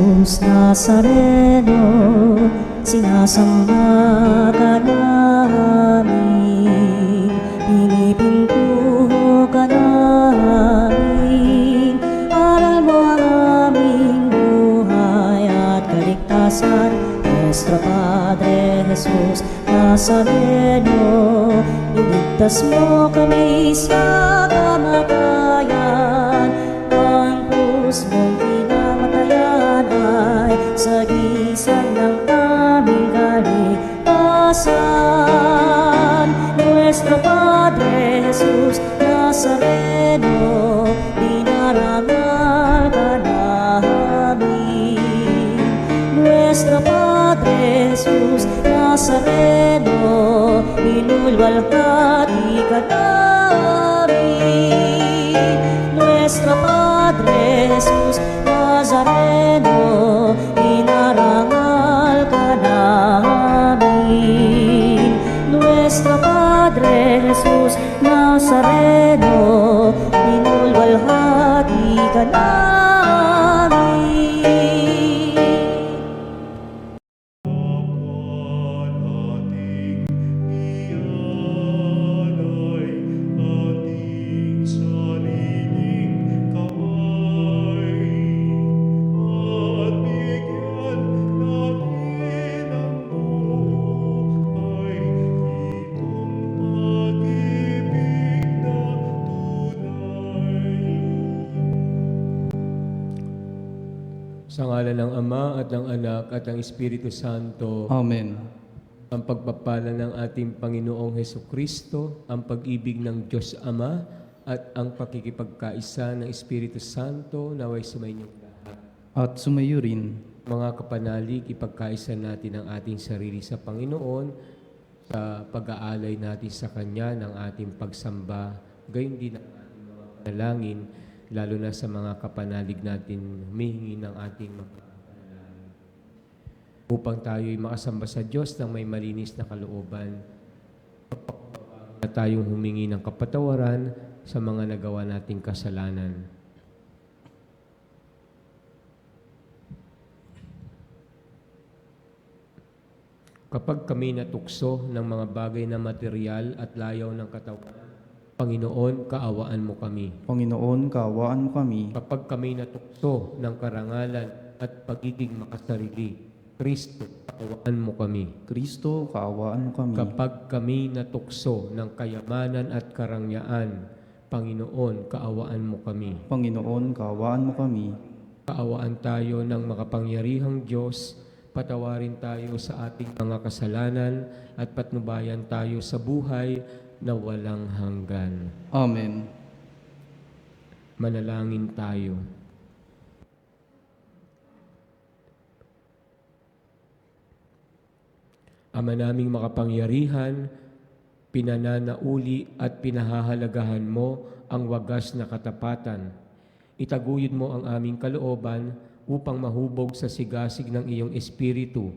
Jesus Nazareno, sinasamba ka namin, pinipintuho ka namin. Aral mo ang aming buhay at kaligtasan, Nuestro Padre Jesus Nazareno, iligtas mo kami sa kamatayan. Ang krus mong pinamatayan ay sagisag ng aming kaligtasan. Nuestro Padre Jesus Nazareno, dinarangal ka namin. Nuestro Padre Jesus Nazareno, inulwalhati ka namin. Nuestro Padre Jesus Nazareno, inarangal ka namin. Nuestro Padre Jesus Nazareno, inulwalhati ka namin. Sa ngalan ng Ama at ng Anak at ng Espiritu Santo. Amen. Ang pagpapala ng ating Panginoong Hesukristo, ang pag-ibig ng Diyos Ama, at ang pakikipagkaisa ng Espiritu Santo naway sumainyo lahat. At sumayo rin. Mga kapanalig, ipagkaisa natin ang ating sarili sa Panginoon sa pag-aalay natin sa Kanya ng ating pagsamba, gayon din ang ating mga panalangin, lalo na sa mga kapanalig natin humihingi ng ating mga panalangin. Upang tayo'y makasamba sa Diyos ng may malinis na kalooban, na tayong humingi ng kapatawaran sa mga nagawa nating kasalanan. Kapag kami natukso ng mga bagay na material at layaw ng katawan, Panginoon, kaawaan mo kami. Panginoon, kaawaan mo kami. Kapag kami natukso ng karangalan at pagiging makasarili, Kristo, kaawaan mo kami. Kristo, kaawaan mo kami. Kapag kami natukso ng kayamanan at karangyaan, Panginoon, kaawaan mo kami. Panginoon, kaawaan mo kami. Kaawaan tayo ng makapangyarihang Diyos, patawarin tayo sa ating mga kasalanan at patnubayan tayo sa buhay na walang hanggan. Amen. Manalangin tayo. Ama naming makapangyarihan, pinananauli at pinahahalagahan mo ang wagas na katapatan. Itaguyod mo ang aming kalooban upang mahubog sa sigasig ng iyong Espiritu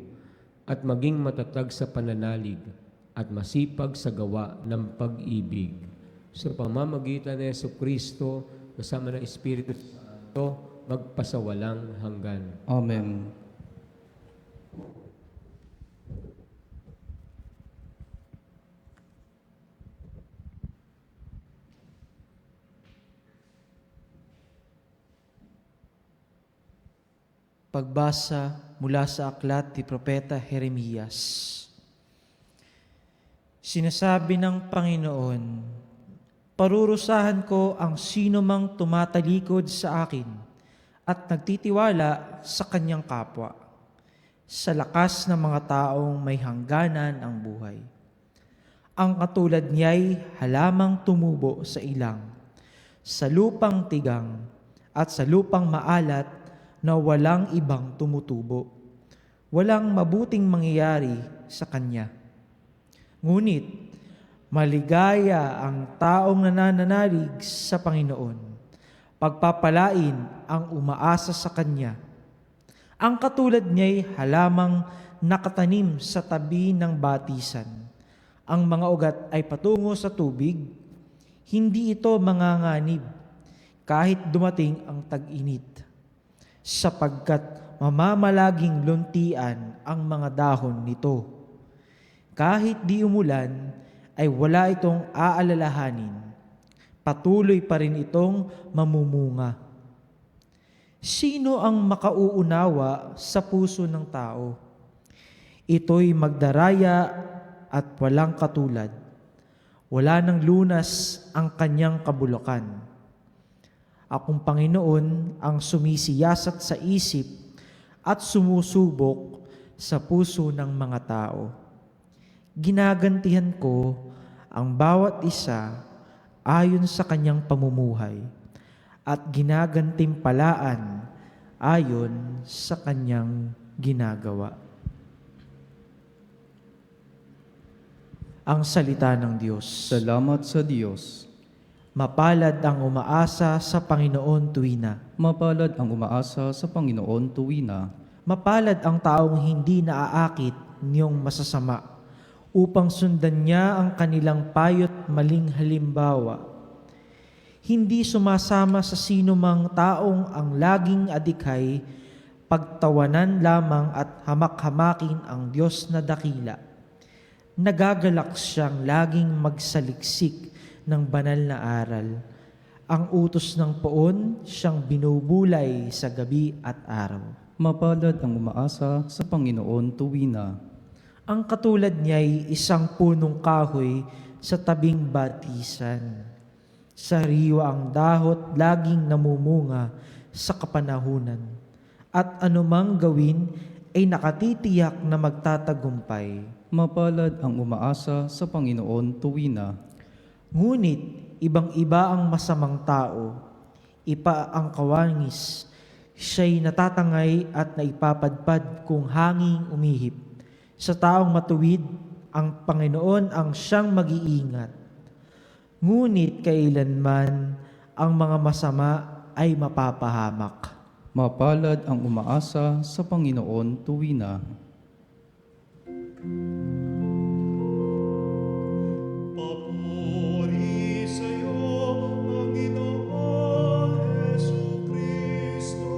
at maging matatag sa pananalig at masipag sa gawa ng pag-ibig. Sa pamamagitan ni Jesucristo, kasama ng Espiritu Santo, magpasawalang hanggan. Amen. Pagbasa mula sa aklat ni Propeta Jeremias. Sinasabi ng Panginoon, parurusahan ko ang sino mang tumatalikod sa akin at nagtitiwala sa kanyang kapwa, sa lakas ng mga taong may hangganan ang buhay. Ang katulad niya'y halamang tumubo sa ilang, sa lupang tigang at sa lupang maalat na walang ibang tumutubo. Walang mabuting mangyayari sa kanya. Ngunit, maligaya ang taong nananalig sa Panginoon. Pagpapalain ang umaasa sa Kanya. Ang katulad niya'y halamang nakatanim sa tabi ng batisan. Ang mga ugat ay patungo sa tubig, hindi ito manganganib kahit dumating ang tag-init, sapagkat mamamalaging luntian ang mga dahon nito. Kahit di umulan, ay wala itong aalalahanin. Patuloy pa rin itong mamumunga. Sino ang makauunawa sa puso ng tao? Ito'y magdaraya at walang katulad. Wala ng lunas ang kanyang kabulukan. Akong Panginoon ang sumisiyasat sa isip at sumusubok sa puso ng mga tao. Ginagantihan ko ang bawat isa ayon sa kanyang pamumuhay at ginagantimpalaan ayon sa kanyang ginagawa. Ang salita ng Diyos. Salamat sa Diyos. Mapalad ang umaasa sa Panginoon tuwina. Mapalad ang umaasa sa Panginoon tuwina. Mapalad ang taong hindi naaakit niyong masasama, upang sundan niya ang kanilang payo't maling halimbawa. Hindi sumasama sa sinumang taong ang laging adikay, pagtawanan lamang at hamak-hamakin ang Diyos na dakila. Nagagalak siyang laging magsaliksik ng banal na aral. Ang utos ng poon siyang binubulay sa gabi at araw. Mapalad ang umaasa sa Panginoon tuwina. Ang katulad niya'y isang punong kahoy sa tabing batisan. Sariwa ang dahot, laging namumunga sa kapanahunan. At anumang gawin ay nakatitiyak na magtatagumpay. Mapalad ang umaasa sa Panginoon tuwina. Ngunit ibang-iba ang masamang tao, ipa ang kawangis, siya'y natatangay at naipapadpad kung hanging umihip. Sa taong matuwid, ang Panginoon ang siyang mag-iingat. Ngunit kailanman ang mga masama ay mapapahamak. Mapalad ang umaasa sa Panginoon tuwina. Papuri sa'yo, Panginoon Jesucristo,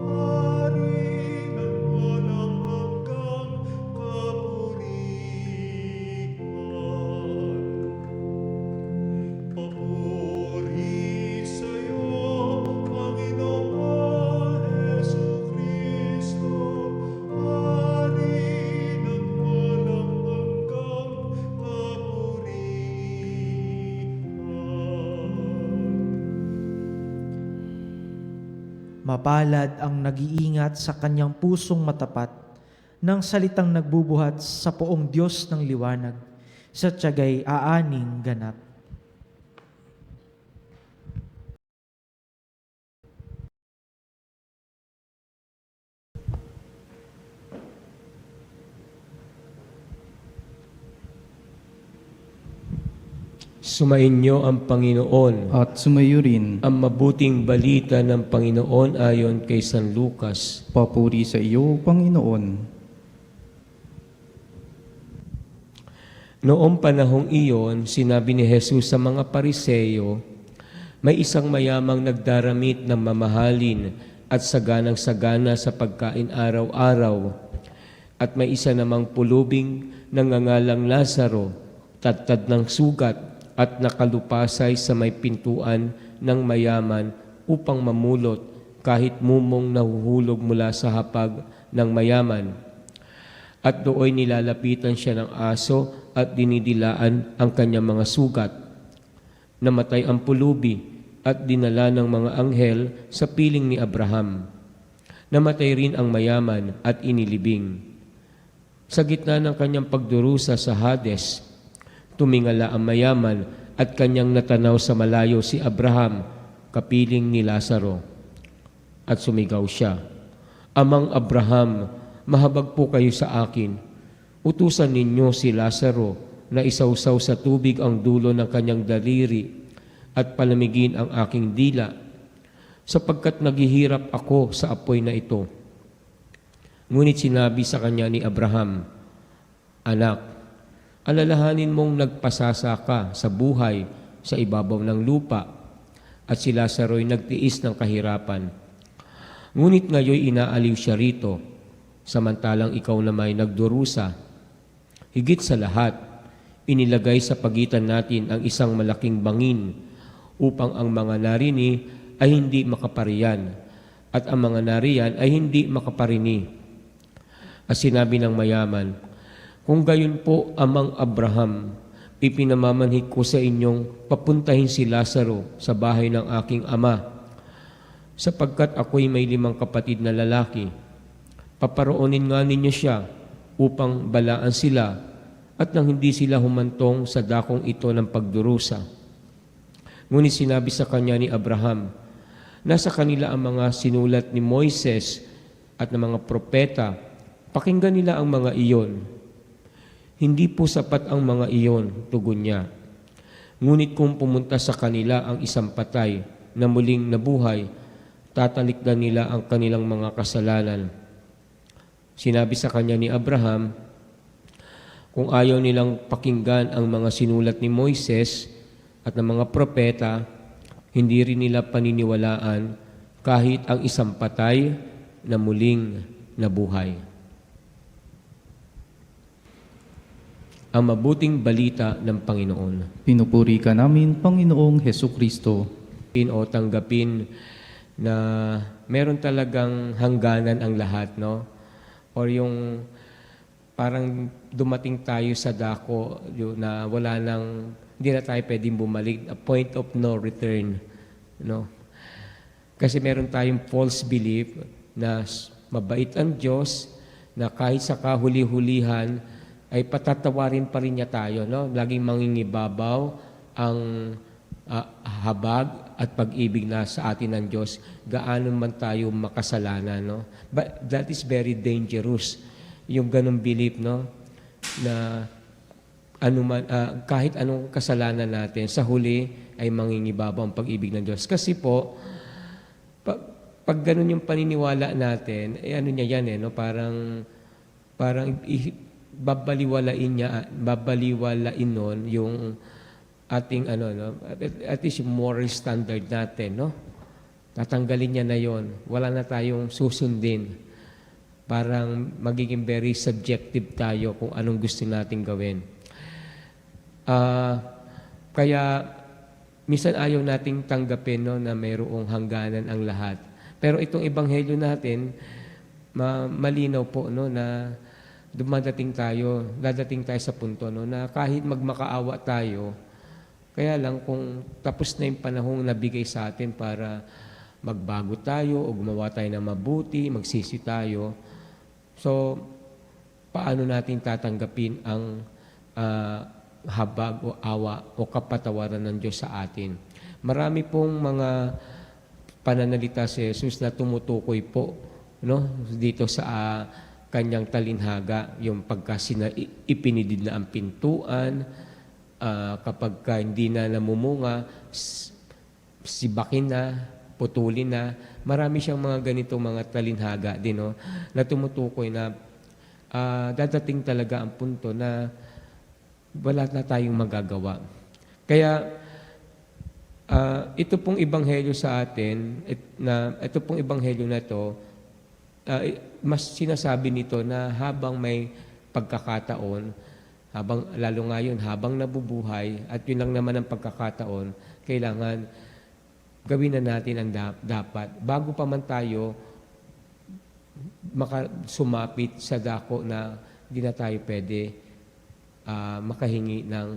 Hari ng walang hanggang kapurihan. Papuri sa'yo, Panginoon Jesucristo, Hari ng walang hanggang kapurihan. Mapalad ang nag-iingat sa kanyang pusong matapat ng salitang nagbubuhat sa poong Diyos ng liwanag, sa tiyagay aaning ganap. Sumainyo ang Panginoon. At sumayo rin. Ang mabuting balita ng Panginoon ayon kay San Lucas. Papuri sa iyo, Panginoon. Noong panahong iyon, sinabi ni Jesus sa mga Pariseyo, may isang mayamang nagdaramit ng mamahalin at saganang-sagana sa pagkain araw-araw. At may isa namang pulubing nangangalang Lazaro, tad ng sugat at nakalupasay sa may pintuan ng mayaman upang mamulot kahit mumong nahuhulog mula sa hapag ng mayaman. At dooy nilalapitan siya ng aso at dinidilaan ang kanyang mga sugat. Namatay ang pulubi at dinala ng mga anghel sa piling ni Abraham. Namatay rin ang mayaman at inilibing. Sa gitna ng kanyang pagdurusa sa Hades, tumingala ang mayaman at kanyang natanaw sa malayo si Abraham, kapiling ni Lazaro. At sumigaw siya, Amang Abraham, mahabag po kayo sa akin. Utusan ninyo si Lazaro na isawsaw sa tubig ang dulo ng kanyang daliri at palamigin ang aking dila, sapagkat naghihirap ako sa apoy na ito. Ngunit sinabi sa kanya ni Abraham, Anak, alalahanin mong nagpasasa ka sa buhay sa ibabaw ng lupa at si Lazaro'y nagtiis ng kahirapan. Ngunit ngayon inaaliw siya rito, samantalang ikaw na may nagdurusa. Higit sa lahat, inilagay sa pagitan natin ang isang malaking bangin upang ang mga narini ay hindi makapariyan at ang mga nariyan ay hindi makaparini. At sinabi ng mayaman, kung gayon po, Amang Abraham, ipinamamanhik ko sa inyong papuntahin si Lazaro sa bahay ng aking ama, sapagkat ako'y may 5 kapatid na lalaki. Paparoonin nga ninyo siya upang balaan sila at nang hindi sila humantong sa dakong ito ng pagdurusa. Ngunit sinabi sa kanya ni Abraham, nasa kanila ang mga sinulat ni Moises at ng mga propeta. Pakinggan nila ang mga iyon. Hindi po sapat ang mga iyon, tugon niya. Ngunit kung pumunta sa kanila ang isang patay na muling nabuhay, tatalikdan nila ang kanilang mga kasalanan. Sinabi sa kanya ni Abraham, kung ayaw nilang pakinggan ang mga sinulat ni Moises at ng mga propeta, hindi rin nila paniniwalaan kahit ang isang patay na muling nabuhay. Ang mabuting balita ng Panginoon. Pinupuri ka namin, Panginoong Hesukristo. O tanggapin na meron talagang hangganan ang lahat, no? Or yung parang dumating tayo sa dako na wala nang, hindi na tayo pwedeng bumalik, a point of no return, no? Kasi meron tayong false belief na mabait ang Diyos, na kahit sa kahuli-hulihan ay patatawarin pa rin niya tayo, no? Laging mangingibabaw ang habag at pag-ibig na sa atin ng Diyos, gaano man tayo makasalanan, no? But that is very dangerous, yung ganong belief, no? Na kahit anong kasalanan natin, sa huli ay mangingibabaw ang pag-ibig ng Diyos. Kasi po, pag ganun yung paniniwala natin, ano niya yan, no? Parang babaliwalain nun yung ating at least yung moral standard natin, no? Tatanggalin niya na yon. Wala na tayong susundin. Parang magiging very subjective tayo kung anong gusto nating gawin. Kaya minsan ayaw nating tanggapin, no, na mayroong hangganan ang lahat. Pero itong ebanghelyo natin, malinaw po, no, na dadating tayo sa punto, no, na kahit magmakaawa tayo, kaya lang kung tapos na yung panahong nabigay sa atin para magbago tayo o gumawa tayo ng mabuti, magsisi tayo, so paano natin tatanggapin ang habag o awa o kapatawaran ng Diyos sa atin? Marami pong mga pananalita si Jesus na tumutukoy po, no, dito sa kanyang talinhaga, yung pagka ipinidid na ang pintuan, kapag hindi na namumunga, sibakin na, putulin na. Marami siyang mga ganitong mga talinhaga din, no, na tumutukoy na dadating talaga ang punto na wala na tayong magagawa. Kaya ito pong ebanghelyo sa atin, ito pong ebanghelyo na ito, mas sinasabi nito na habang may pagkakataon, lalo ngayon, habang nabubuhay, at yun lang naman ang pagkakataon, kailangan gawin na natin ang dapat. Bago pa man tayo sumapit sa dako na hindi na tayo pwede makahingi ng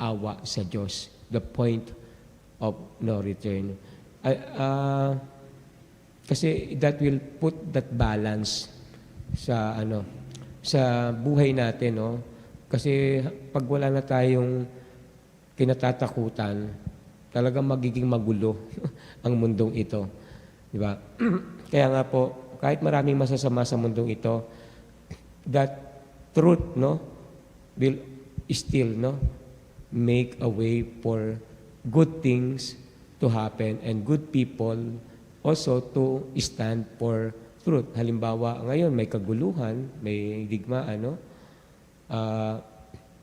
awa sa Diyos. The point of no return. Kasi that will put that balance sa sa buhay natin, no? Kasi pag wala na tayong kinatatakutan, talagang magiging magulo ang mundong ito. Di ba? Kaya nga po, kahit maraming masasama sa mundong ito, that truth, no, will still, no, make a way for good things to happen and good people also to stand for truth. Halimbawa, ngayon may kaguluhan, may digmaan, no?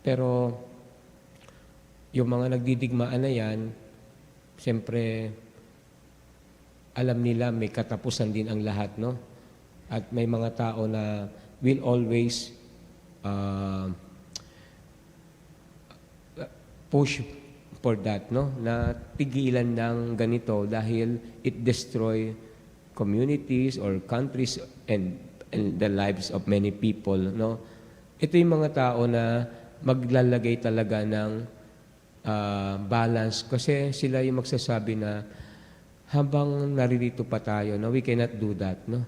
Pero yung mga nagdidigmaan na yan, siyempre, alam nila may katapusan din ang lahat, no? At may mga tao na will always push for that, no? Na tigilan ng ganito dahil it destroy communities or countries and the lives of many people, no? Ito yung mga tao na maglalagay talaga ng balance kasi sila yung magsasabi na habang naririto pa tayo, no, we cannot do that, no?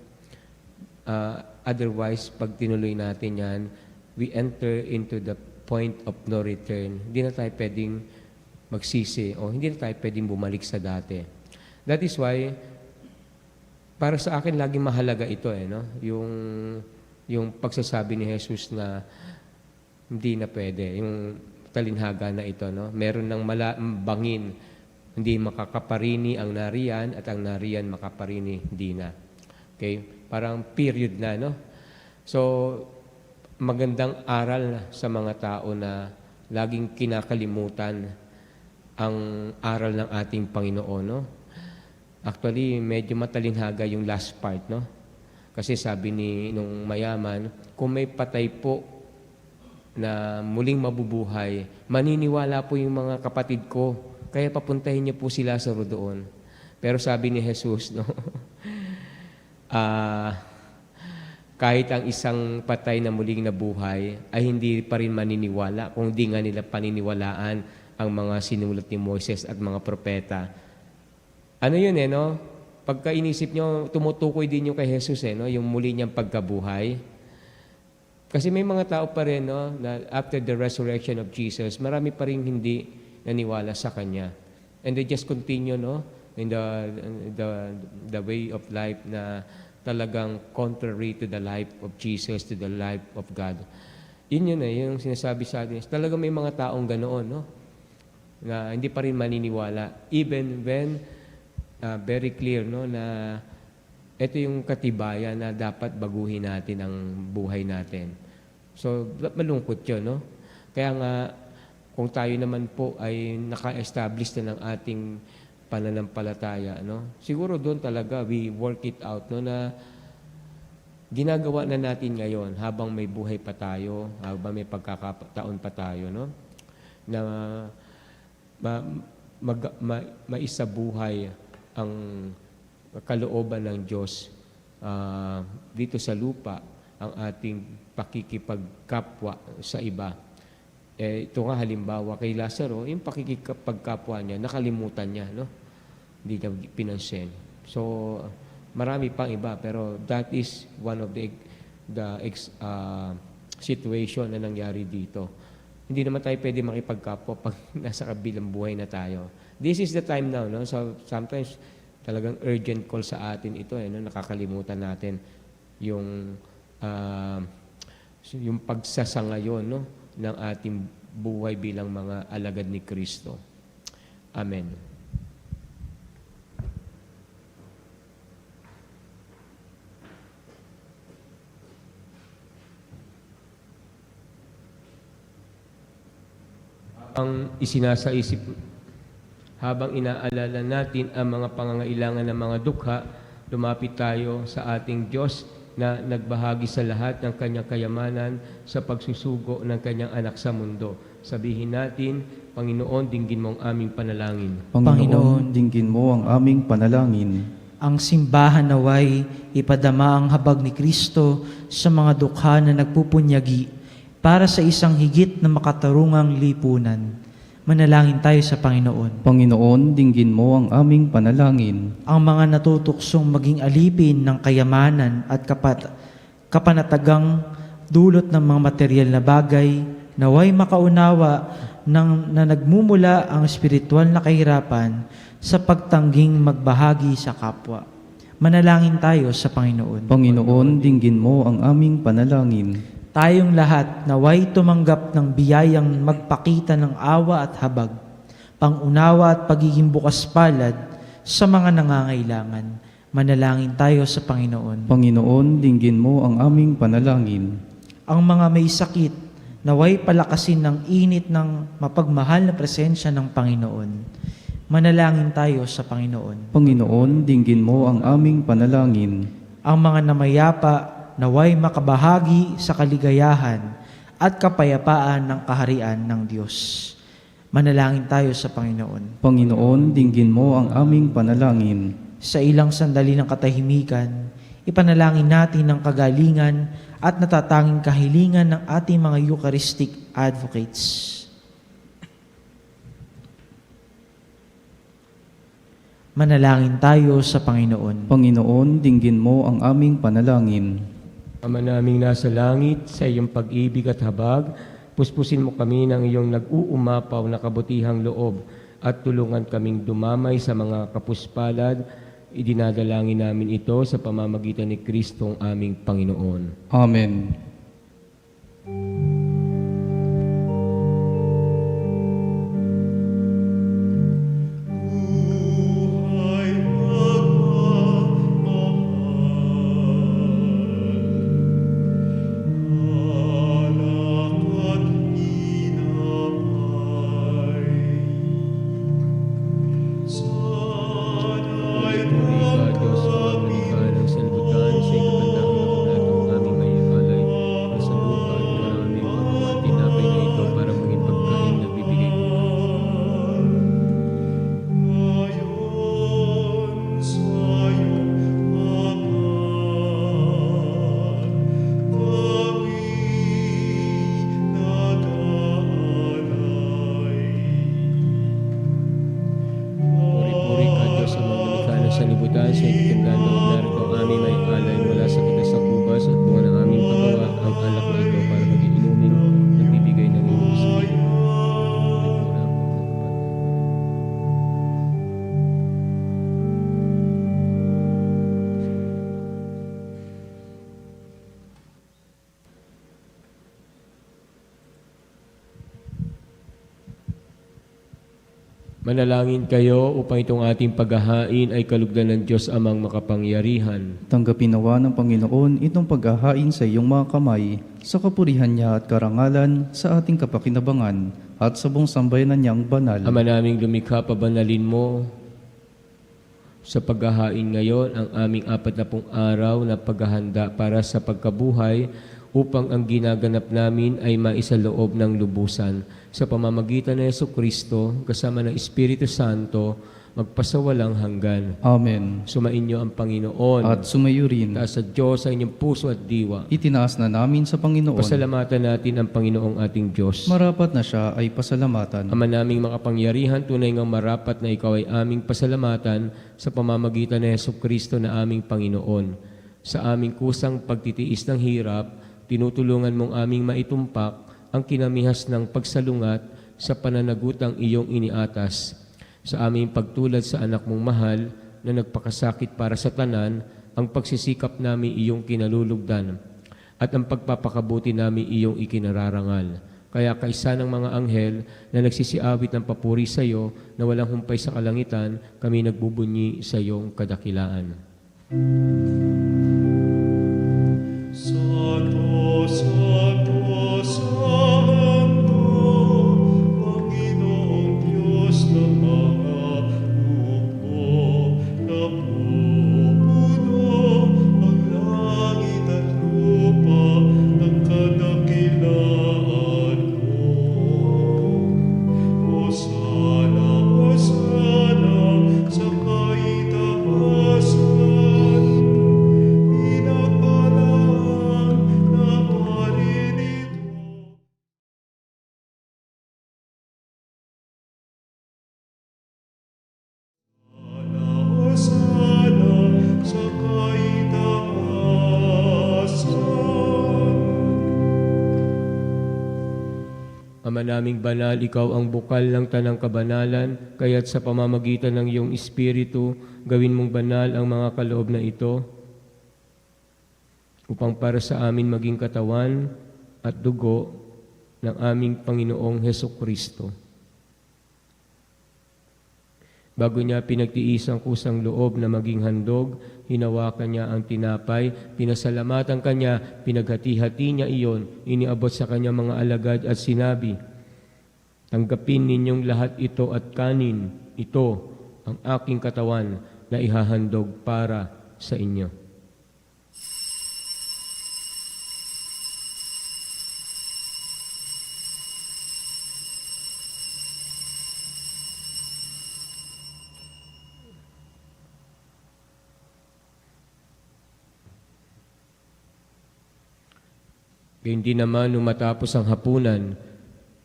Otherwise, pag tinuloy natin yan, we enter into the point of no return. Hindi na tayo pwedeng magsisi o hindi na tayo pwedeng bumalik sa dati. That is why, para sa akin, laging mahalaga ito, no? Yung pagsasabi ni Jesus na hindi na pwede. Yung talinhaga na ito, no? Meron ng bangin, hindi makakaparini ang nariyan at ang nariyan makaparini, hindi na. Okay? Parang period na, no? So, magandang aral sa mga tao na laging kinakalimutan ang aral ng ating Panginoon, no? Actually, medyo matalinhaga yung last part, no? Kasi sabi nung mayaman, kung may patay po na muling mabubuhay, maniniwala po yung mga kapatid ko, kaya papuntahin niyo po sila sa doon. Pero sabi ni Jesus, no? Kahit ang isang patay na muling nabuhay ay hindi pa rin maniniwala kung di nga nila paniniwalaan ang mga sinulat ni Moises at mga propeta. Ano yun, no? Pagka inisip nyo, tumutukoy din yung kay Jesus, no? Yung muli niyang pagkabuhay. Kasi may mga tao pa rin, no? Na after the resurrection of Jesus, marami pa rin hindi naniwala sa Kanya. And they just continue, no? In the way of life na talagang contrary to the life of Jesus, to the life of God. Yun, yung sinasabi sa atin. Talagang may mga taong ganoon, no? Na hindi pa rin maniniwala. Even when very clear, no, na ito yung katibayan na dapat baguhin natin ang buhay natin. So, malungkot yun, no? Kaya nga, kung tayo naman po ay naka-establish na ng ating pananampalataya, no? Siguro doon talaga we work it out, no, na ginagawa na natin ngayon habang may buhay pa tayo, habang may pagkakataon pa tayo, no? Na maisabuhay ang kalooban ng Diyos dito sa lupa, ang ating pakikipagkapwa sa iba. Ito nga halimbawa kay Lazaro, yung pakikipagkapwa niya, nakalimutan niya, no? Hindi niya pinansin. So, marami pang iba, pero that is one of the situation na nangyari dito. Hindi naman tayo pwede makipagkapwa pag nasa kabilang buhay na tayo. This is the time now, no? So, sometimes talagang urgent call sa atin ito, no? Nakakalimutan natin yung pagsasangayon, no, ng ating buhay bilang mga alagad ni Kristo. Amen. Ang isinasaisip, habang inaalala natin ang mga pangangailangan ng mga dukha, lumapit tayo sa ating Diyos na nagbahagi sa lahat ng kanyang kayamanan sa pagsusugo ng kanyang anak sa mundo. Sabihin natin, Panginoon, dinggin mo ang aming panalangin. Panginoon, dinggin mo ang aming panalangin. Ang simbahan naway ipadama ang habag ni Kristo sa mga dukha na nagpupunyagi para sa isang higit na makatarungang lipunan. Manalangin tayo sa Panginoon. Panginoon, dinggin mo ang aming panalangin. Ang mga natutuksong maging alipin ng kayamanan at kapanatagang dulot ng mga material na bagay, naway makaunawa na nagmumula ang espiritual na kahirapan sa pagtangging magbahagi sa kapwa. Manalangin tayo sa Panginoon. Panginoon, dinggin mo ang aming panalangin. Tayong lahat naway tumanggap ng biyayang magpakita ng awa at habag, pangunawa at pagiging bukas palad sa mga nangangailangan. Manalangin tayo sa Panginoon. Panginoon, dinggin mo ang aming panalangin. Ang mga may sakit, naway palakasin ng init ng mapagmahal na presensya ng Panginoon. Manalangin tayo sa Panginoon. Panginoon, dinggin mo ang aming panalangin. Ang mga namayapa naway makabahagi sa kaligayahan at kapayapaan ng kaharian ng Diyos. Manalangin tayo sa Panginoon. Panginoon, dinggin mo ang aming panalangin. Sa ilang sandali ng katahimikan, ipanalangin natin ang kagalingan at natatanging kahilingan ng ating mga Eucharistic advocates. Manalangin tayo sa Panginoon. Panginoon, dinggin mo ang aming panalangin. Ama naming nasa langit, sa iyong pag-ibig at habag, puspusin mo kami ng iyong nag-uumapaw na kabutihang loob at tulungan kaming dumamay sa mga kapuspalad. Idinadalangin namin ito sa pamamagitan ni Kristong aming Panginoon. Amen. Buhay magmamahal, anak at inapay, sana'y Puri ka, Diyos, sa mga malikha ng sanlibutan, sa ikagandang loob natong aming may alay, na sa lupa at maraming mga tinapay na ito para maging pagkain na bibigay mo. Ayon sa iyong mahal, kami nag-aalay. Puri-puri ka, Diyos, sa mga malikha ng sanlibutan, sa ikagandang loob narito ang aming may alay, mula sa kitas sa kubas at bunga ng aming paggawa, ang alak na ito para maging inumin, nagbibigay ng iyong espiritu. Puri-puri ang mga Manalangin kayo upang itong ating paghahain ay kalugdan ng Diyos amang makapangyarihan. Tanggapin nawa ng Panginoon itong paghahain sa iyong mga kamay, sa kapurihan niya at karangalan, sa ating kapakinabangan, at sa buong sambayanan niyang banal. Ama naming lumikha, pabanalin mo sa paghahain ngayon ang aming 40 araw na paghahanda para sa pagkabuhay upang ang ginaganap namin ay maisaloob ng lubusan. Sa pamamagitan ng Jesucristo, kasama ng Espiritu Santo, magpasawalang hanggan. Amen. Sumainyo ang Panginoon. At sumayo rin, Taas sa Diyos sa inyong puso at diwa. itinaas na namin sa Panginoon. Pasalamatan natin ang Panginoong ating Diyos. Marapat na siya ay pasalamatan. Ama naming makapangyarihan, tunay ngang marapat na ikaw ay aming pasalamatan sa pamamagitan ng Jesucristo na aming Panginoon. Sa aming kusang pagtitiis ng hirap, tinutulungan mong aming maitumpak ang kinamihas ng pagsalungat sa pananagutang iyong iniatas. Sa aming pagtulad sa anak mong mahal na nagpakasakit para sa tanan, ang pagsisikap namin iyong kinalulugdan at ang pagpapakabuti namin iyong ikinararangal. Kaya kaisa ng mga anghel na nagsisiawit ng papuri sa iyo na walang humpay sa kalangitan, kami nagbubunyi sa iyong kadakilaan. Santo, Santo, Santo, Panginoong Diyos ng mga hukbo, napupuno ang langit at lupa ng kadakilaan mo. Hosana, Hosana, sa kaitaasan, pinagpalang na parinito. Hosana sa kaitaasan. Ama naming banal, ikaw ang bukal ng tanang kabanalan, kaya't sa pamamagitan ng iyong Espiritu, gawin mong banal ang mga kaloob na ito, upang para sa amin maging katawan at dugo ng aming Panginoong Hesukristo. Bago niya pinagtiis ang kusang loob na maging handog, hinawakan niya ang tinapay, pinasalamatan kanya, pinaghati-hati niya iyon, iniabot sa kanya mga alagad at sinabi, "Tanggapin ninyong lahat ito at kanin, ito ang aking katawan na ihahandog para sa inyo. Gayun din naman, nung matapos ang hapunan,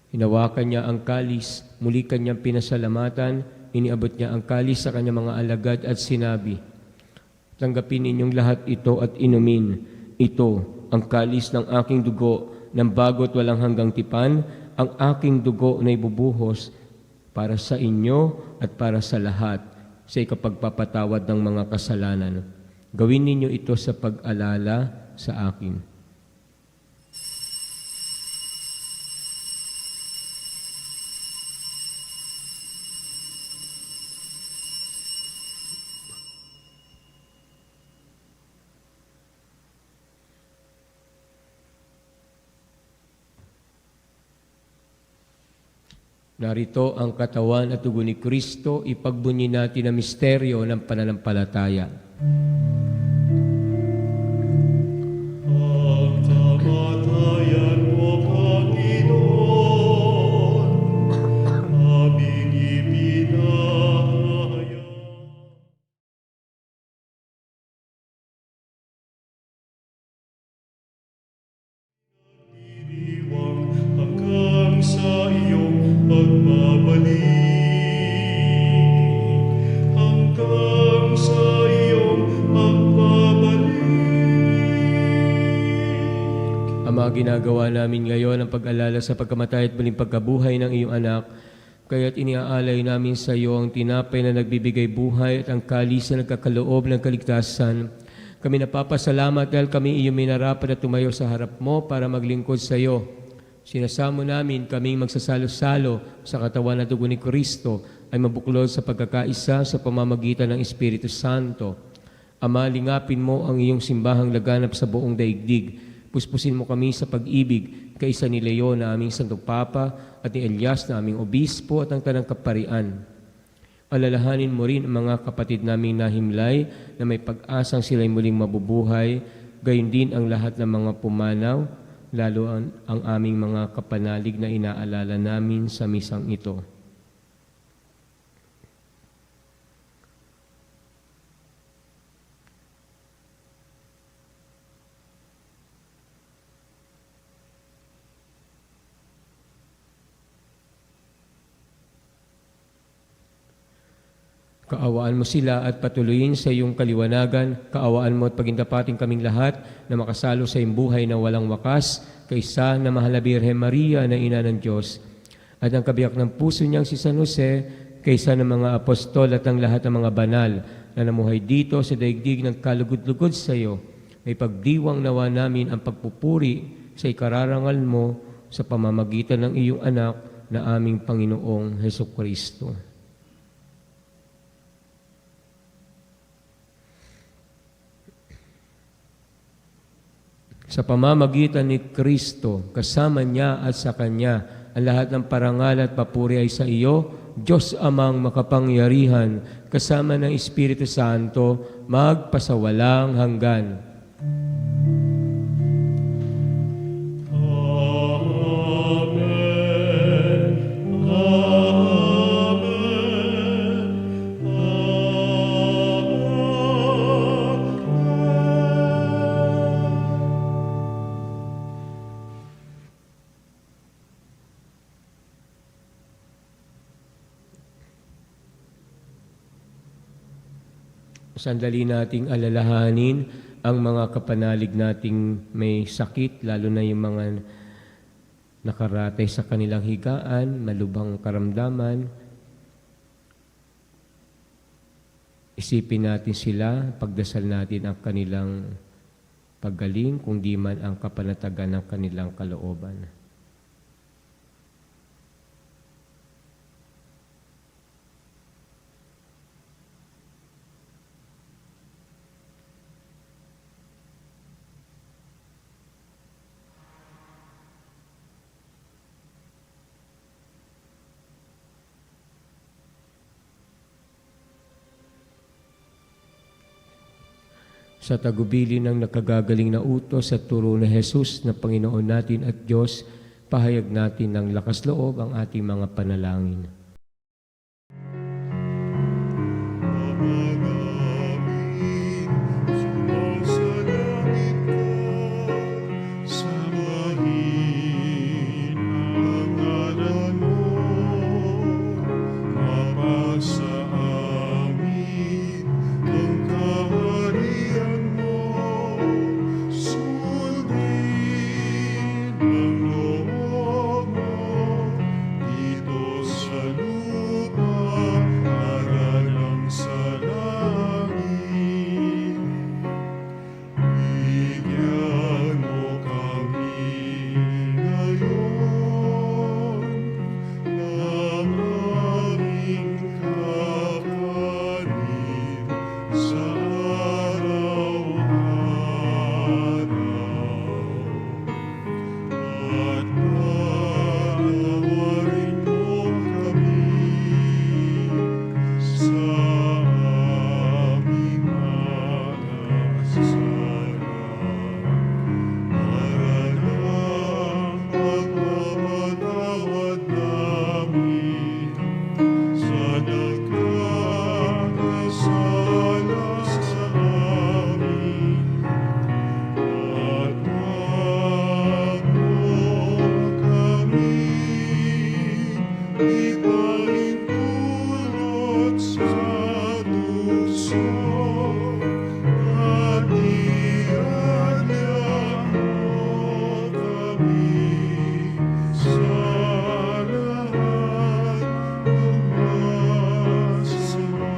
hinawakan niya ang kalis, muli kanyang pinasalamatan, iniabot niya ang kalis sa kanyang mga alagad at sinabi, "Tanggapin ninyong lahat ito at inumin. Ito ang kalis ng aking dugo ng bago't walang hanggang tipan, ang aking dugo na ibubuhos para sa inyo at para sa lahat sa ikapagpapatawad ng mga kasalanan. Gawin ninyo ito sa pag-alala sa akin." Narito ang katawan at dugo ni Kristo, ipagbunyi natin ang misteryo ng pananampalataya. Ang kamatayan mo, Panginoon, aming ipinahayag. Diriwang hanggang sa iyong pagbabalik, hanggang sa iyong pagbabalik. Ama, ginagawa namin ngayon ang pag-alala sa pagkamatay at muling pagkabuhay ng iyong anak, kaya't iniaalay namin sa iyo ang tinapay na nagbibigay buhay at ang kalis na nagkakaloob ng kaligtasan. Kami napapasalamat dahil kami iyong minarapat at tumayo sa harap mo para maglingkod sa iyo. Sinasamo namin kaming magsasalo-salo sa katawan at dugo ni Kristo ay mabuklod sa pagkakaisa sa pamamagitan ng Espiritu Santo. Ama, lingapin mo ang iyong simbahang laganap sa buong daigdig. Puspusin mo kami sa pag-ibig kaisa ni Leon na aming Santong Papa at ni Elias na aming Obispo at ang Tanang Kaparian. Alalahanin mo rin ang mga kapatid naming nahimlay na may pag-asang sila'y muling mabubuhay, gayon din ang lahat ng mga pumanaw, lalo ang aming mga kapanalig na inaalala namin sa misang ito. Kaawaan mo sila at patuloyin sa iyong kaliwanagan. Kaawaan mo at pagintapating kaming lahat na makasalo sa iyong buhay na walang wakas, kaysa na mahal na Birhen Maria na Ina ng Diyos. At ang kabiyak ng puso niyang si San Jose, kaysa ng mga apostol at ang lahat ng mga banal na namuhay dito sa daigdig ng kalugod-lugod sa iyo. May pagdiwang nawa namin ang pagpupuri sa ikararangal mo sa pamamagitan ng iyong anak na aming Panginoong Hesukristo. Sa pamamagitan ni Kristo, kasama niya at sa Kanya, ang lahat ng parangal at papuri ay sa iyo, Diyos Amang makapangyarihan, kasama ng Espiritu Santo, magpasawalang hanggan. Amen. Amen. Sandali nating alalahanin ang mga kapanalig nating may sakit, lalo na yung mga nakaratay sa kanilang higaan, malubhang karamdaman. Isipin natin sila, pagdasal natin ang kanilang paggaling, kung di man ang kapanatagan ng kanilang kalooban. Sa tagubili ng nakagagaling na utos at turo na Jesus na Panginoon natin at Diyos, pahayag natin ng lakas loob ang ating mga panalangin. Sumasalangit ka, sambahin ang ngalan mo, mapasa amin ang kaharian mo, sundin ang loob mo, dito sa lupa, para lang sa langit. Bigyan mo kami ngayon ng aming kakanin sa araw-araw. At patawarin mo kami sa aming mga kasalanan, para lang pagpapatawad namin sa nagkakasala sa amin. At wag mo kami ipahintulot sa tukso, at iadya mo kami sa lahat ng masama.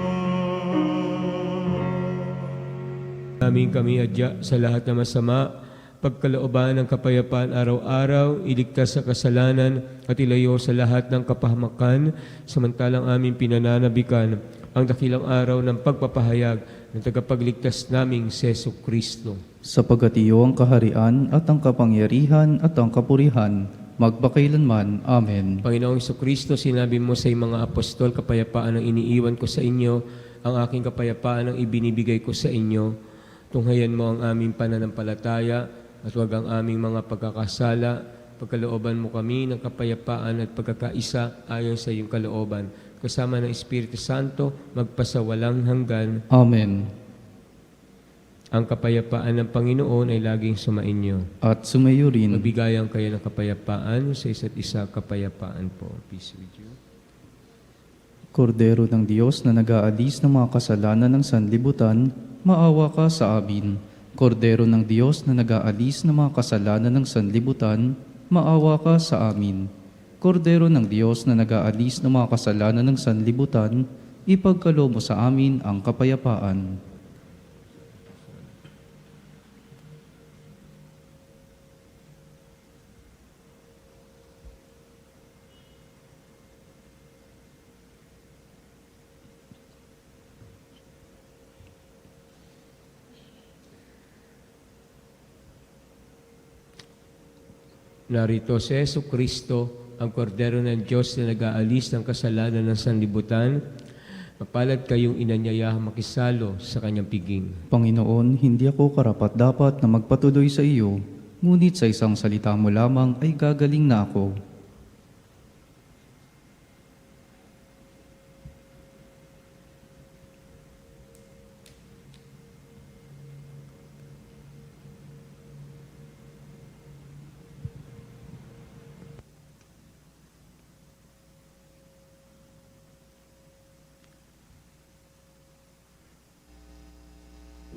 Namin kami adya sa lahat ng masama, pagkalooban ng kapayapaan araw-araw, iligtas sa kasalanan at ilayo sa lahat ng kapahamakan, samantalang aming pinananabikan ang dakilang araw ng pagpapahayag ng tagapagligtas naming si Jesucristo. Sapagat iyo ang kaharian at ang kapangyarihan at ang kapurihan, magpakailanman. Amen. Panginoong Jesucristo, sinabi mo sa iyong mga apostol, kapayapaan ang iniiwan ko sa inyo, ang aking kapayapaan ang ibinibigay ko sa inyo. Tunghayan mo ang aming pananampalataya at huwag ang aming mga pagkakasala. Pagkalooban mo kami ng kapayapaan at pagkakaisa ayon sa iyong kalooban. Kasama ng Espiritu Santo, magpasawalang hanggan. Amen. Ang kapayapaan ng Panginoon ay laging sumainyo. At sumayo rin. Magbigayan kayo ng kapayapaan sa isa't isa. Kapayapaan po. Peace with you. Kordero ng Diyos na nag-aalis ng mga kasalanan ng sanlibutan, maawa ka sa amin. Kordero ng Diyos na nag-aalis ng mga kasalanan ng sanlibutan, maawa ka sa amin. Kordero ng Diyos na nag-aalis ng mga kasalanan ng sanlibutan, ipagkaloob mo sa amin ang kapayapaan. Narito si Jesucristo, ang kordero ng Diyos na nag-aalis ng kasalanan ng sanlibutan. Mapalad kayong inanyayahang makisalo sa kanyang piging. Panginoon, hindi ako karapat-dapat na magpatuloy sa iyo, ngunit sa isang salita mo lamang ay gagaling na ako.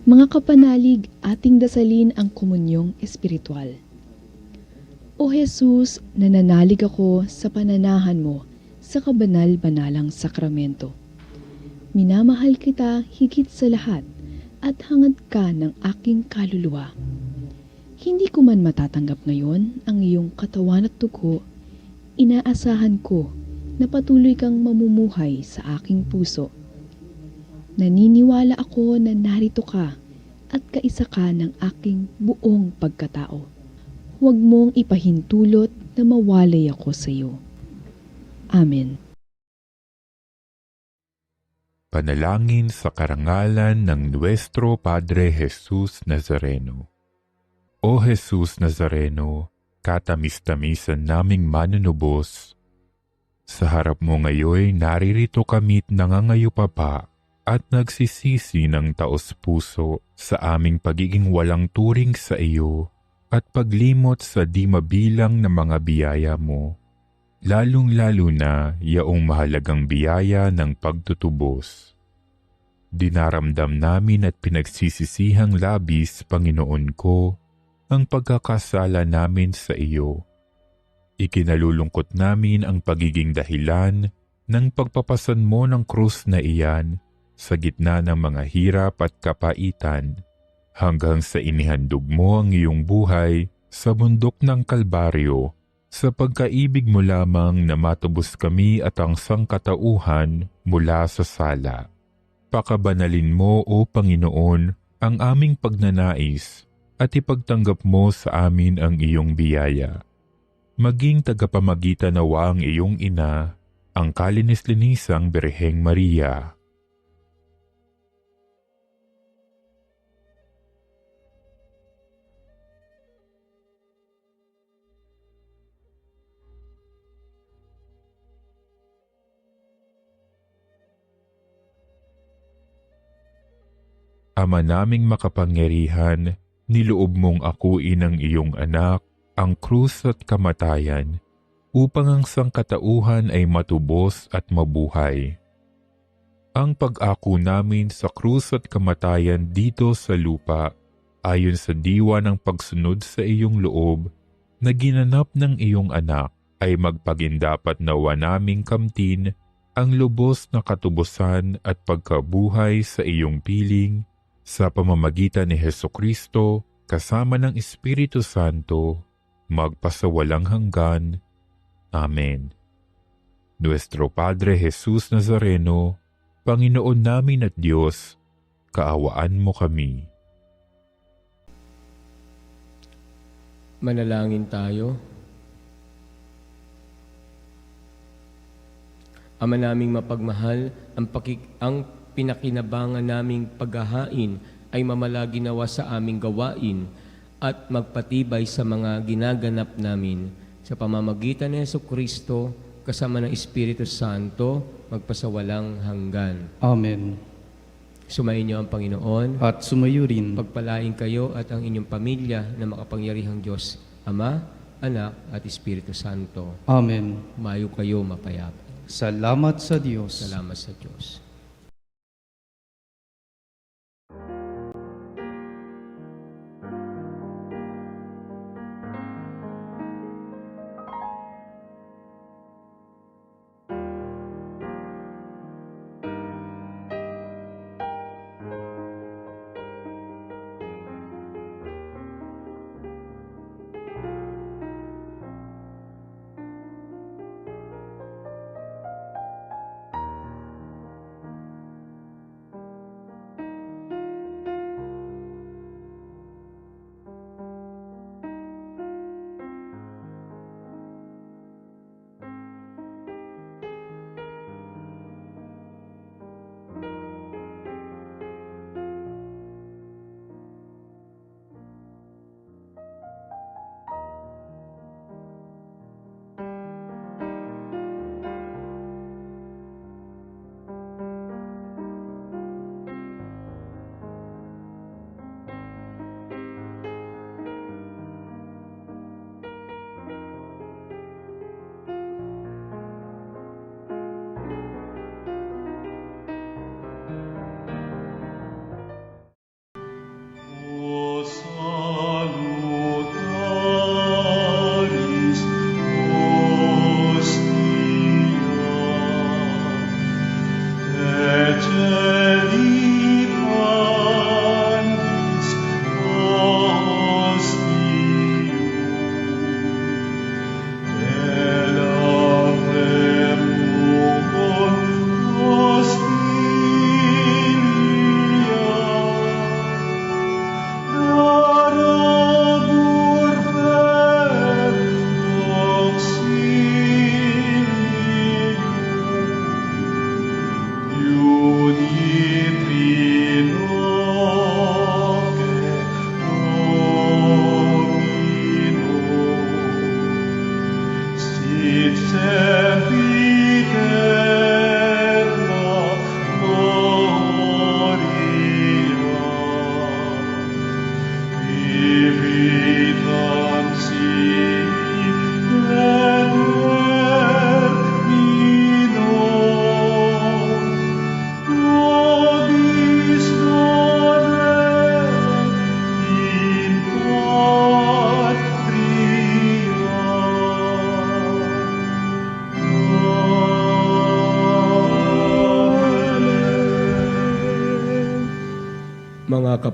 Mga kapanalig, ating dasalin ang komunyong espiritual. O Jesus, nananalig ako sa pananahan mo sa kabanal-banalang sakramento. Minamahal kita higit sa lahat at hangad ka ng aking kaluluwa. Hindi ko man matatanggap ngayon ang iyong katawan at dugo, inaasahan ko na patuloy kang mamumuhay sa aking puso. Naniniwala ako na narito ka at kaisa ka ng aking buong pagkatao. Huwag mong ipahintulot na mawalay ako sa iyo. Amen. Panalangin sa karangalan ng Nuestro Padre Jesus Nazareno. O Jesus Nazareno, katamis-tamisan naming manunubos, sa harap mo ngayon naririto kami't nangangayupapa at nagsisisi ng taos-puso sa aming pagiging walang turing sa iyo at paglimot sa di mabilang na mga biyaya mo, lalong-lalo na yaong mahalagang biyaya ng pagtutubos. Dinaramdam namin at pinagsisisihang labis, Panginoon ko, ang pagkakasala namin sa iyo. Ikinalulungkot namin ang pagiging dahilan ng pagpapasan mo ng krus na iyan sa gitna ng mga hirap at kapaitan, hanggang sa inihandog mo ang iyong buhay sa bundok ng Kalbaryo, sa pagkaibig mo lamang na matubos kami at ang sangkatauhan mula sa sala. Pakabanalin mo, O Panginoon, ang aming pagnanais at ipagtanggap mo sa amin ang iyong biyaya. Maging tagapamagitan nawa ang iyong ina, ang kalinis-linisang Birheng Maria. Ama naming makapangyarihan, niloob mong akuin ang iyong anak, ang krus at kamatayan, upang ang sangkatauhan ay matubos at mabuhay. Ang pag-ako namin sa krus at kamatayan dito sa lupa, ayon sa diwa ng pagsunod sa iyong loob, na ginanap ng iyong anak, ay magpagindapat nawa naming kamtin ang lubos na katubusan at pagkabuhay sa iyong piling, sa pamamagitan ni Hesukristo, kasama ng Espiritu Santo, magpasawalang hanggan. Amen. Nuestro Padre Jesus Nazareno, Panginoon namin at Diyos, kaawaan mo kami. Manalangin tayo. Ama naming mapagmahal, ang pinakinabangan naming paghahain ay mamalagi nawa sa aming gawain at magpatibay sa mga ginaganap namin. Sa pamamagitan ni Jesucristo, kasama ng Espiritu Santo, magpasawalang hanggan. Amen. Sumayin niyo ang Panginoon. At sumayo rin. Pagpalain kayo at ang inyong pamilya na makapangyarihang Diyos, Ama, Anak at Espiritu Santo. Amen. Mayo kayo mapayapa. Salamat sa Diyos. Salamat sa Diyos.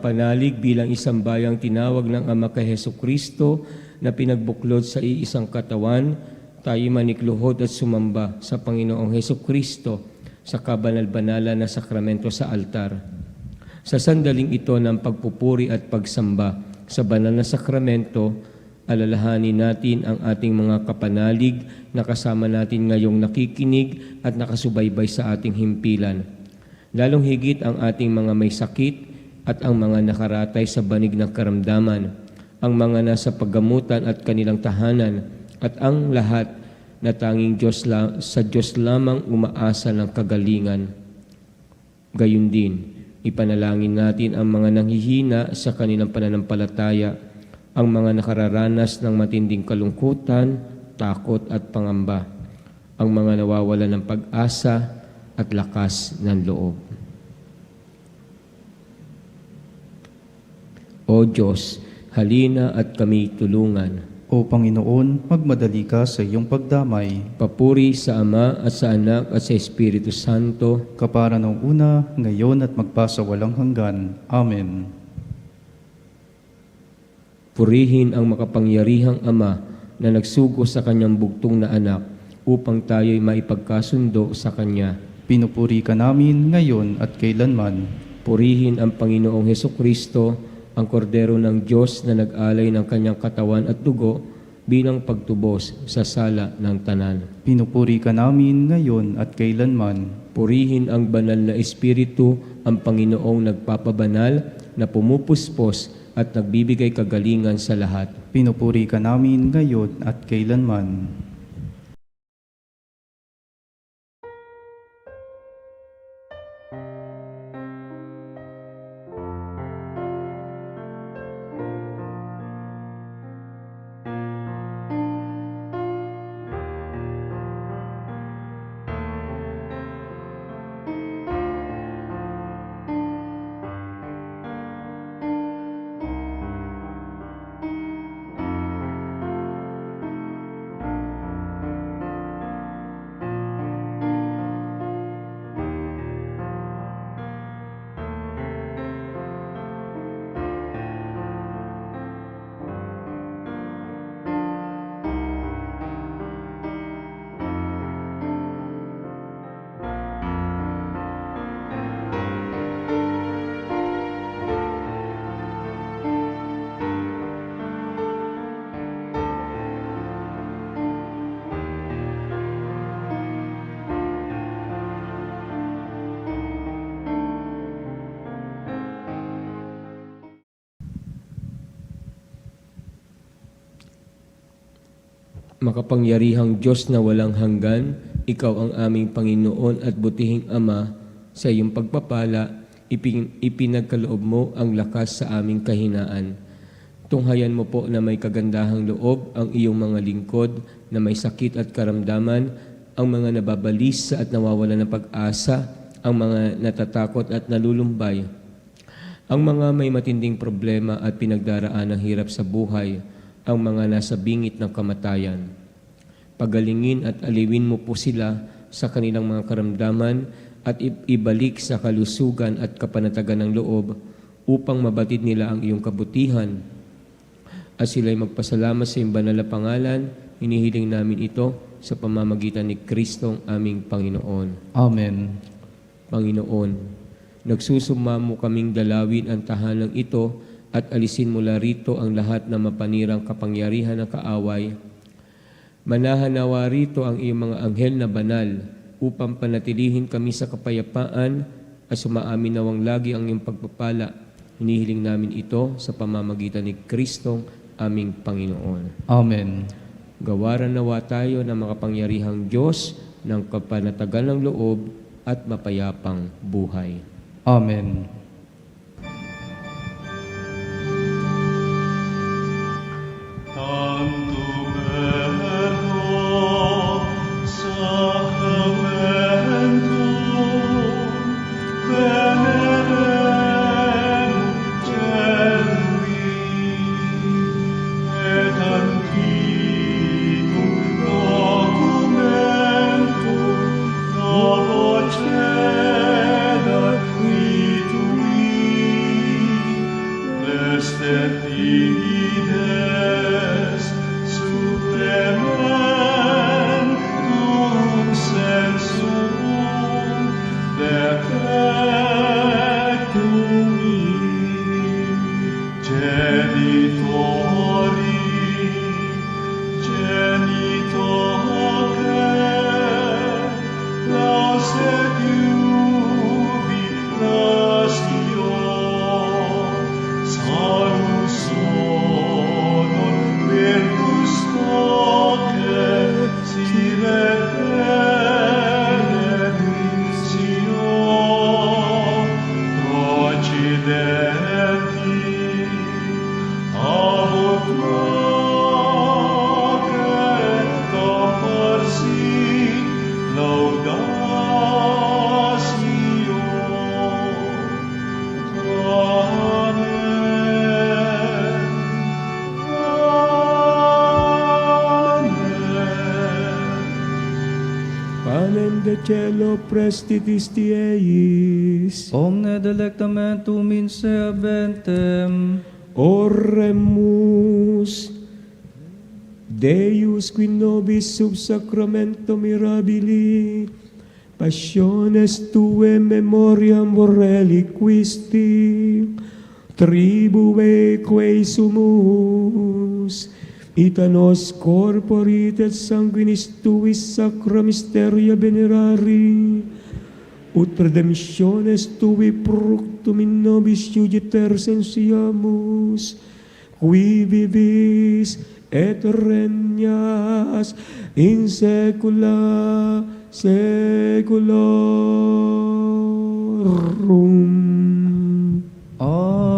panalig bilang isang bayang tinawag ng Ama kay Hesukristo na pinagbuklod sa iisang katawan, tayo manikluhod at sumamba sa Panginoong Hesukristo sa kabanal-banalan na sakramento sa altar. Sa sandaling ito ng pagpupuri at pagsamba sa banal na sakramento, alalahanin natin ang ating mga kapanalig na kasama natin ngayong nakikinig at nakasubaybay sa ating himpilan. Lalong higit ang ating mga may sakit at ang mga nakaratay sa banig ng karamdaman, ang mga nasa paggamutan at kanilang tahanan, at ang lahat na tanging sa Diyos lamang umaasa ng kagalingan. Gayun din, ipanalangin natin ang mga nanghihina sa kanilang pananampalataya, ang mga nakararanas ng matinding kalungkutan, takot at pangamba, ang mga nawawalan ng pag-asa at lakas ng loob. O Diyos, halina at kami tulungan. O Panginoon, magmadali ka sa iyong pagdamay. Papuri sa Ama at sa Anak at sa Espiritu Santo, Kapara ng una, ngayon at magpasawalang hanggan. Amen. purihin ang makapangyarihang Ama na nagsugo sa kanyang bugtong na anak upang tayo'y maipagkasundo sa Kanya. Pinupuri ka namin ngayon at kailanman. Purihin ang Panginoong Hesukristo, ang kordero ng Diyos na nag-alay ng kanyang katawan at dugo bilang pagtubos sa sala ng tanan. Pinupuri ka namin ngayon at kailanman. Purihin ang banal na Espiritu, ang Panginoong nagpapabanal na pumupuspos at nagbibigay kagalingan sa lahat. Pinupuri ka namin ngayon at kailanman. Makapangyarihang Diyos na walang hanggan, Ikaw ang aming Panginoon at butihing Ama, sa iyong pagpapala, ipinagkaloob mo ang lakas sa aming kahinaan. Tunghayan mo po na may kagandahang loob ang iyong mga lingkod na may sakit at karamdaman, ang mga nababalisa at nawawalan ng pag-asa, ang mga natatakot at nalulumbay, ang mga may matinding problema at pinagdaraan ng hirap sa buhay, ang mga nasa bingit ng kamatayan. Pagalingin at aliwin mo po sila sa kanilang mga karamdaman at ibalik sa kalusugan at kapanatagan ng loob upang mabatid nila ang iyong kabutihan. At sila'y magpasalamat sa iyong banal na pangalan, hinihiling namin ito sa pamamagitan ni Kristong aming Panginoon. Amen. Panginoon, nagsusumamo kaming dalawin ang tahanang ito at alisin mula rito ang lahat ng mapanirang kapangyarihan ng kaaway. Manahan nawa rito ang iyong mga anghel na banal upang panatilihin kami sa kapayapaan at sumaamin nawang lagi ang iyong pagpapala. Hinihiling namin ito sa pamamagitan ni Kristong aming Panginoon. Amen. Gawaran nawa tayo ng makapangyarihang Diyos ng kapanatagan ng loob at mapayapang buhay. Amen. de cielo prestitis Dieis. Omne delectamentum in se aventem. Oremus. Deus qui nobis sub sacramento mirabili, passiones tue memoriam reliquisti, tribue quae sumus, ita nos corporit et sanguinis tuis sacra mysteria venerari, ut redemptiones tui fructum in nobis iuditer sensiamus, qui vivis et regnas in saecula saeculorum. Amen.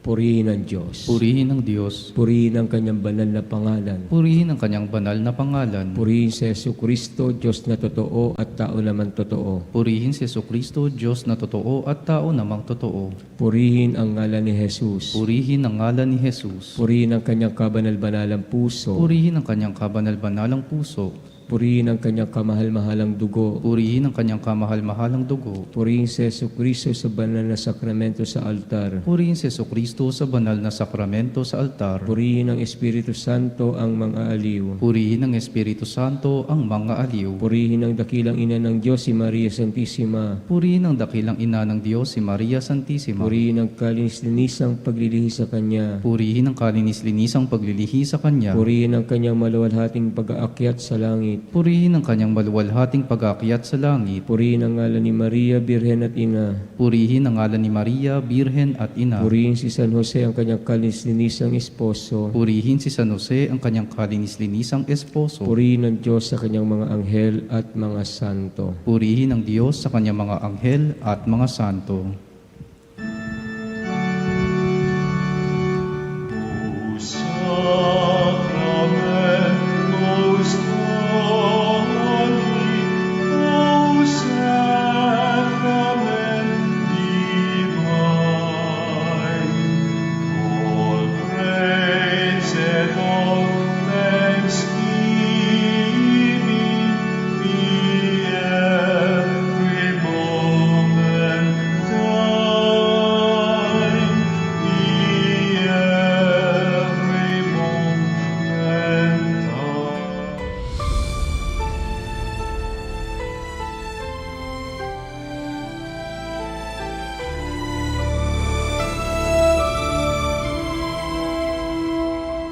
Purihin ang Diyos. Purihin ang Diyos. Purihin ang kanyang banal na pangalan. Purihin ang kanyang banal na pangalan. Purihin si Jesucristo, Diyos na totoo at tao naman totoo. Purihin si Jesucristo, Diyos na totoo at tao namang totoo. Purihin ang ngalan ni Jesus. Purihin ang ngalan ni Jesus. Purihin ang kanyang kabanal-banalang puso. Purihin ang kanyang kabanal-banalang puso. Purihin ang kanyang kamahal-mahalang dugo. Purihin ang kanyang kamahal-mahalang dugo. Purihin si Jesucristo sa banal na sakramento sa altar. Purihin si Jesucristo sa banal na sakramento sa altar. Purihin ang Espiritu Santo ang mga aliw. Purihin ang Espiritu Santo ang mga aliw. Purihin ang dakilang ina ng Diyos si Maria Santissima. Purihin ang dakilang ina ng Diyos si Maria Santissima. Purihin ang kalinis-linisang paglilihi sa Kanya. Purihin ang kalinis-linisang paglilihi sa Kanya. Purihin ang Kanyang maluwalhating pag-aakyat sa langit. Purihin ang kanyang maluwalhating pag-aakyat sa langit. Purihin ang ngalan ni Maria, Birhen at Ina. Purihin ang ngalan ni Maria, Birhen at Ina. Purihin si San Jose ang kanyang kalinis-linisang esposo. Purihin si San Jose ang kanyang kalinis-linisang esposo. Purihin ang Diyos sa kanyang mga anghel at mga santo. Purihin ang Diyos sa kanyang mga anghel at mga santo.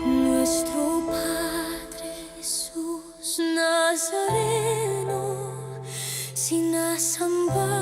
Nuestro Padre Jesús Nazareno, sinasamba